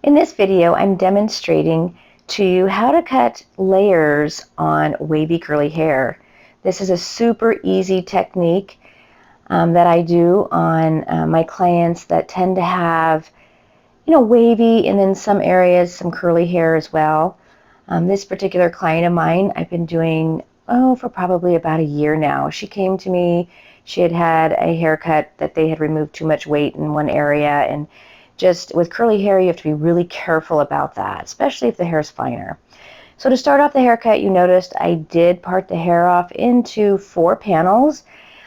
In this video, I'm demonstrating to you how to cut layers on wavy curly hair. This is a super easy technique that I do on my clients that tend to have, wavy and in some areas some curly hair as well. This particular client of mine, I've been doing, for probably about a year now. She came to me, she had had a haircut that they had removed too much weight in one area, and just with curly hair, you have to be really careful about that, especially if the hair is finer. So to start off the haircut, you noticed I did part the hair off into 4 panels.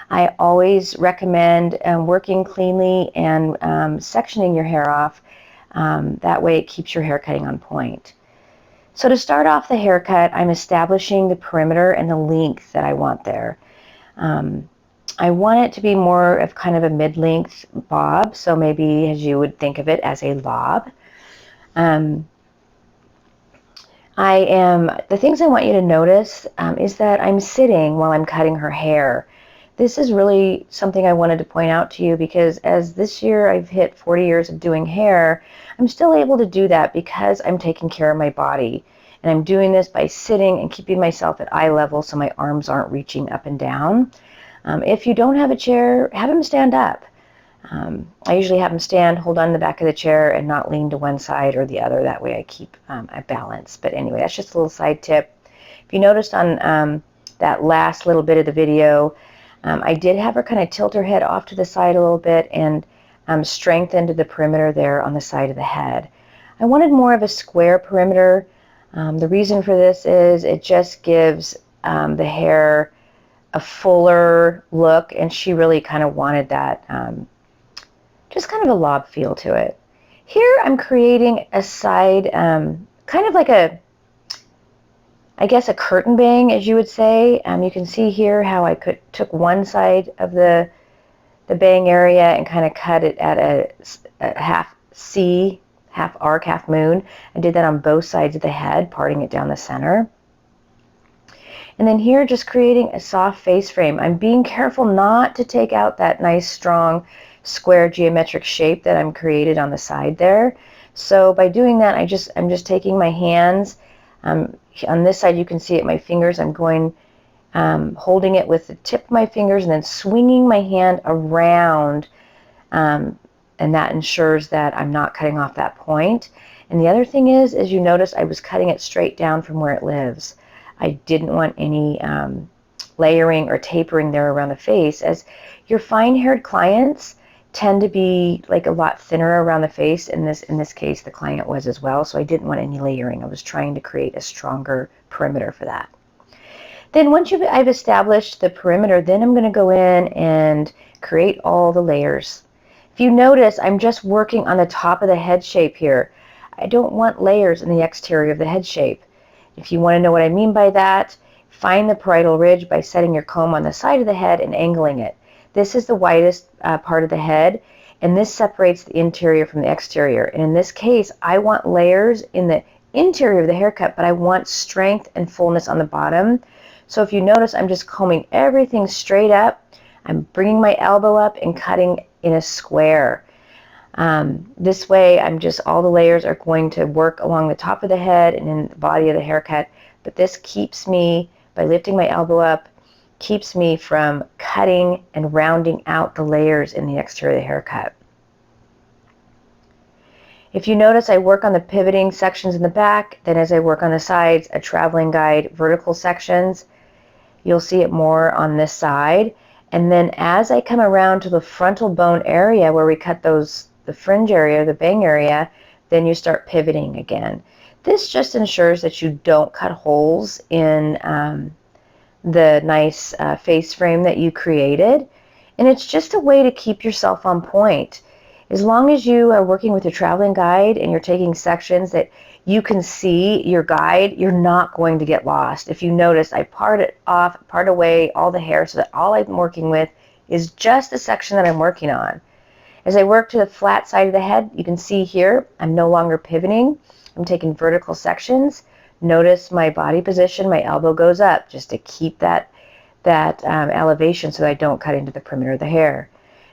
I always recommend working cleanly and sectioning your hair off. That way it keeps your hair cutting on point. So to start off the haircut, I'm establishing the perimeter and the length that I want there. I want it to be more of kind of a mid-length bob, so maybe as you would think of it as a lob. The things I want you to notice is that I'm sitting while I'm cutting her hair. This is really something I wanted to point out to you because as this year I've hit 40 years of doing hair, I'm still able to do that because I'm taking care of my body. And I'm doing this by sitting and keeping myself at eye level so my arms aren't reaching up and down. If you don't have a chair, have them stand up. I usually have them stand, hold on to the back of the chair, and not lean to one side or the other. That way I keep a balance. But anyway, that's just a little side tip. If you noticed on that last little bit of the video, I did have her kind of tilt her head off to the side a little bit and strengthened the perimeter there on the side of the head. I wanted more of a square perimeter. The reason for this is it just gives the hair a fuller look, and she really kind of wanted that, just kind of a lob feel to it. Here I'm creating a side, kind of like a, I guess a curtain bang, as you would say. You can see here how I took one side of the bang area and kind of cut it at a half C, half arc, half moon. I did that on both sides of the head, parting it down the center. And then here, just creating a soft face frame. I'm being careful not to take out that nice, strong, square geometric shape that I'm created on the side there. So by doing that, I'm just taking my hands. On this side, you can see it, my fingers. I'm going, holding it with the tip of my fingers and then swinging my hand around. And that ensures that I'm not cutting off that point. And the other thing is, as you notice, I was cutting it straight down from where it lives. I didn't want any layering or tapering there around the face, as your fine-haired clients tend to be like a lot thinner around the face. In this case, the client was as well, so I didn't want any layering. I was trying to create a stronger perimeter for that. Then once I've established the perimeter, then I'm going to go in and create all the layers. If you notice, I'm just working on the top of the head shape here. I don't want layers in the exterior of the head shape. If you want to know what I mean by that, find the parietal ridge by setting your comb on the side of the head and angling it. This is the widest part of the head, and this separates the interior from the exterior. And in this case, I want layers in the interior of the haircut, but I want strength and fullness on the bottom. So if you notice, I'm just combing everything straight up. I'm bringing my elbow up and cutting in a square. This way, all the layers are going to work along the top of the head and in the body of the haircut, but this keeps me, by lifting my elbow up, keeps me from cutting and rounding out the layers in the exterior of the haircut. If you notice, I work on the pivoting sections in the back, then as I work on the sides, a traveling guide vertical sections. You'll see it more on this side. And then as I come around to the frontal bone area where we cut the fringe area, the bang area, then you start pivoting again. This just ensures that you don't cut holes in the nice face frame that you created. And it's just a way to keep yourself on point. As long as you are working with a traveling guide and you're taking sections that you can see your guide, you're not going to get lost. If you notice, I part away all the hair so that all I'm working with is just the section that I'm working on. As I work to the flat side of the head, you can see here, I'm no longer pivoting. I'm taking vertical sections. Notice my body position, my elbow goes up just to keep that elevation so that I don't cut into the perimeter of the hair.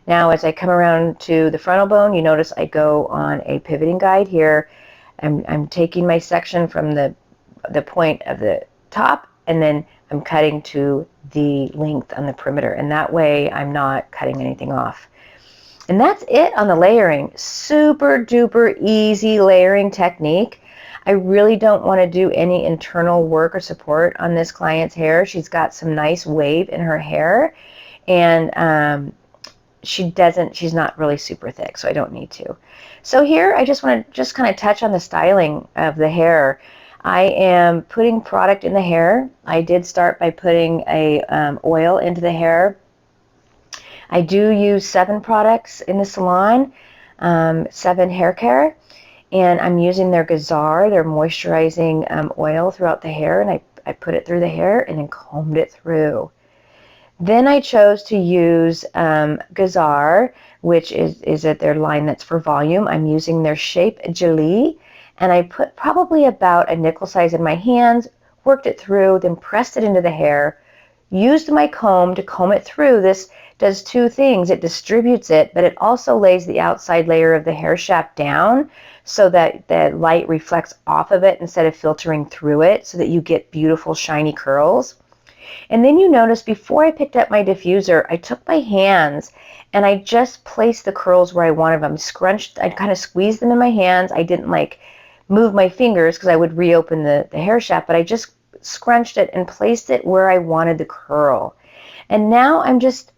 Now, as I come around to the frontal bone, you notice I go on a pivoting guide here. I'm taking my section from the point of the top, and then I'm cutting to the length on the perimeter, and that way I'm not cutting anything off. And that's it on the layering. Super duper easy layering technique. I really don't want to do any internal work or support on this client's hair. She's got some nice wave in her hair, and she's not really super thick, so I don't need to. So here I just want to kind of touch on the styling of the hair. I am putting product in the hair. I did start by putting a oil into the hair. I do use 7 products in the salon, 7 hair care, and I'm using their Gazar, their moisturizing oil throughout the hair, and I put it through the hair and then combed it through. Then I chose to use Gazar, which is at their line that's for volume. I'm using their Shape Gelée, and I put probably about a nickel size in my hands, worked it through, then pressed it into the hair, used my comb to comb it through. This does 2 things. It distributes it, but it also lays the outside layer of the hair shaft down so that the light reflects off of it instead of filtering through it, so that you get beautiful shiny curls. And then you notice before I picked up my diffuser, I took my hands and I just placed the curls where I wanted them. I kind of squeezed them in my hands. I didn't like move my fingers because I would reopen the hair shaft, but I just scrunched it and placed it where I wanted the curl. And now I'm just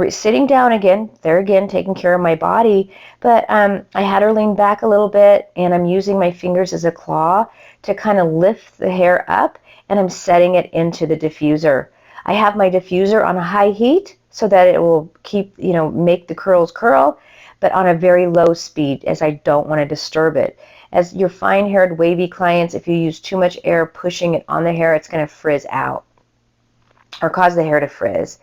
sitting down again, taking care of my body, but I had her lean back a little bit, and I'm using my fingers as a claw to kind of lift the hair up, and I'm setting it into the diffuser. I have my diffuser on a high heat so that it will keep, make the curls curl, but on a very low speed, as I don't want to disturb it. As your fine-haired wavy clients, if you use too much air pushing it on the hair, it's going to frizz out or cause the hair to frizz.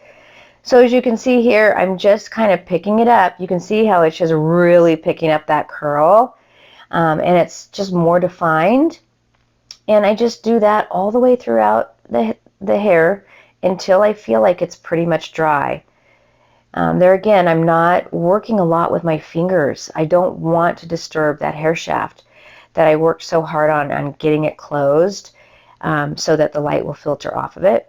So as you can see here, I'm just kind of picking it up. You can see how it's just really picking up that curl, and it's just more defined. And I just do that all the way throughout the hair until I feel like it's pretty much dry. There again, I'm not working a lot with my fingers. I don't want to disturb that hair shaft that I worked so hard on getting it closed, so that the light will filter off of it.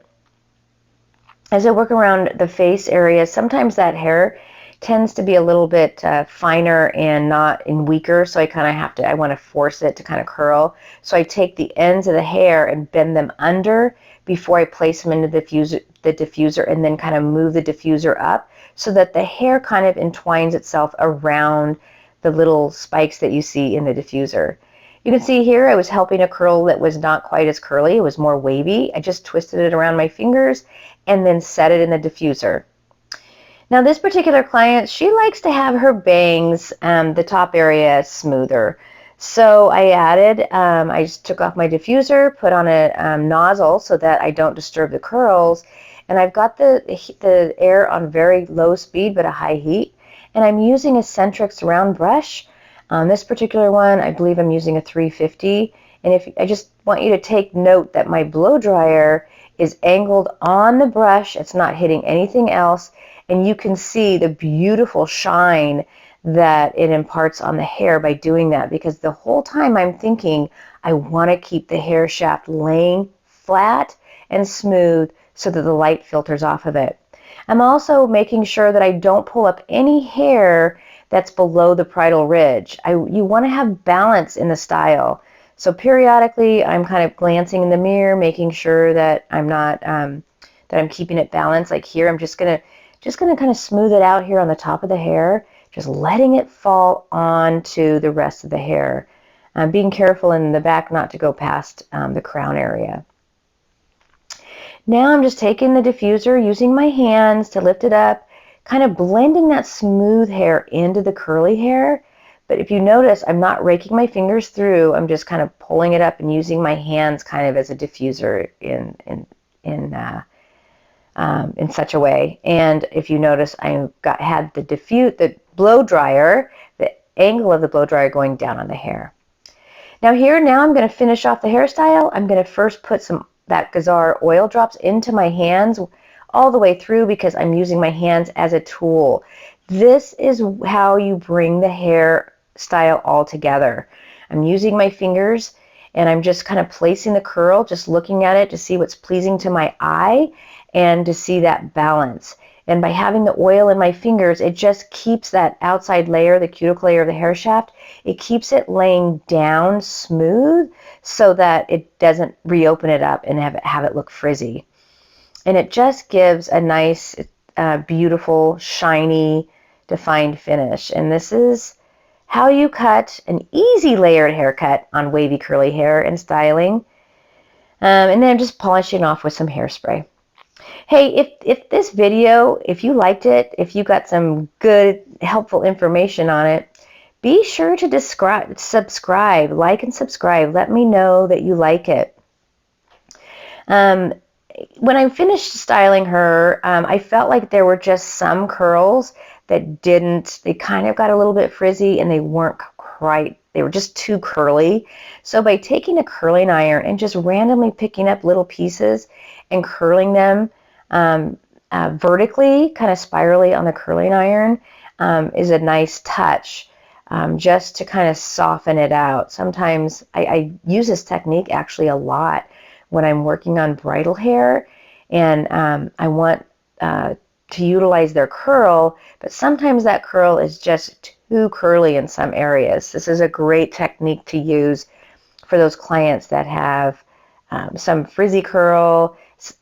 As I work around the face area, sometimes that hair tends to be a little bit finer and weaker, so I want to force it to kind of curl. So I take the ends of the hair and bend them under before I place them into the diffuser, and then kind of move the diffuser up so that the hair kind of entwines itself around the little spikes that you see in the diffuser. You can see here I was helping a curl that was not quite as curly. It was more wavy. I just twisted it around my fingers and then set it in the diffuser. Now this particular client, she likes to have her bangs, the top area smoother. So I just took off my diffuser, put on a nozzle so that I don't disturb the curls, and I've got the air on very low speed but a high heat, and I'm using a Centrix round brush. On this particular one, I believe I'm using a 350, and I just want you to take note that my blow dryer is angled on the brush. It's not hitting anything else, and you can see the beautiful shine that it imparts on the hair by doing that, because the whole time I'm thinking I want to keep the hair shaft laying flat and smooth so that the light filters off of it. I'm also making sure that I don't pull up any hair that's below the parietal ridge. You want to have balance in the style. So periodically I'm kind of glancing in the mirror, making sure that I'm not that I'm keeping it balanced. Like here, I'm just gonna kind of smooth it out here on the top of the hair, just letting it fall onto the rest of the hair. Being careful in the back not to go past the crown area. Now I'm just taking the diffuser, using my hands to lift it up, kind of blending that smooth hair into the curly hair. But if you notice, I'm not raking my fingers through. I'm just kind of pulling it up and using my hands kind of as a diffuser in such a way. And if you notice, had the blow dryer, the angle of the blow dryer going down on the hair. Now I'm going to finish off the hairstyle. I'm going to first put that Gazar oil drops into my hands all the way through, because I'm using my hands as a tool. This is how you bring the hairstyle all together. I'm using my fingers and I'm just kind of placing the curl, just looking at it to see what's pleasing to my eye and to see that balance. And by having the oil in my fingers, it just keeps that outside layer, the cuticle layer of the hair shaft, it keeps it laying down smooth so that it doesn't reopen it up and have it look frizzy. And it just gives a nice, beautiful, shiny, defined finish. And this is how you cut an easy layered haircut on wavy curly hair and styling. And then I'm just polishing off with some hairspray. Hey, if this video, if you liked it, if you got some good, helpful information on it, be sure to subscribe, like and subscribe. Let me know that you like it. When I finished styling her, I felt like there were just some curls that they kind of got a little bit frizzy and they weren't quite, they were just too curly. So by taking a curling iron and just randomly picking up little pieces and curling them vertically, kind of spirally on the curling iron, is a nice touch. Just to kind of soften it out. Sometimes I use this technique actually a lot when I'm working on bridal hair and I want to utilize their curl, but sometimes that curl is just too curly in some areas. This is a great technique to use for those clients that have some frizzy curl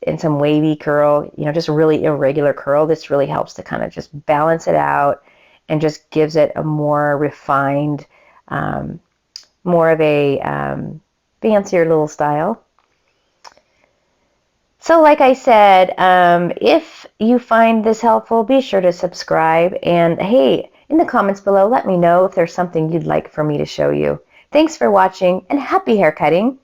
and some wavy curl, just really irregular curl. This really helps to kind of just balance it out and just gives it a more refined, more of a fancier little style. So like I said, if you find this helpful, be sure to subscribe. And hey, in the comments below, let me know if there's something you'd like for me to show you. Thanks for watching and happy hair cutting.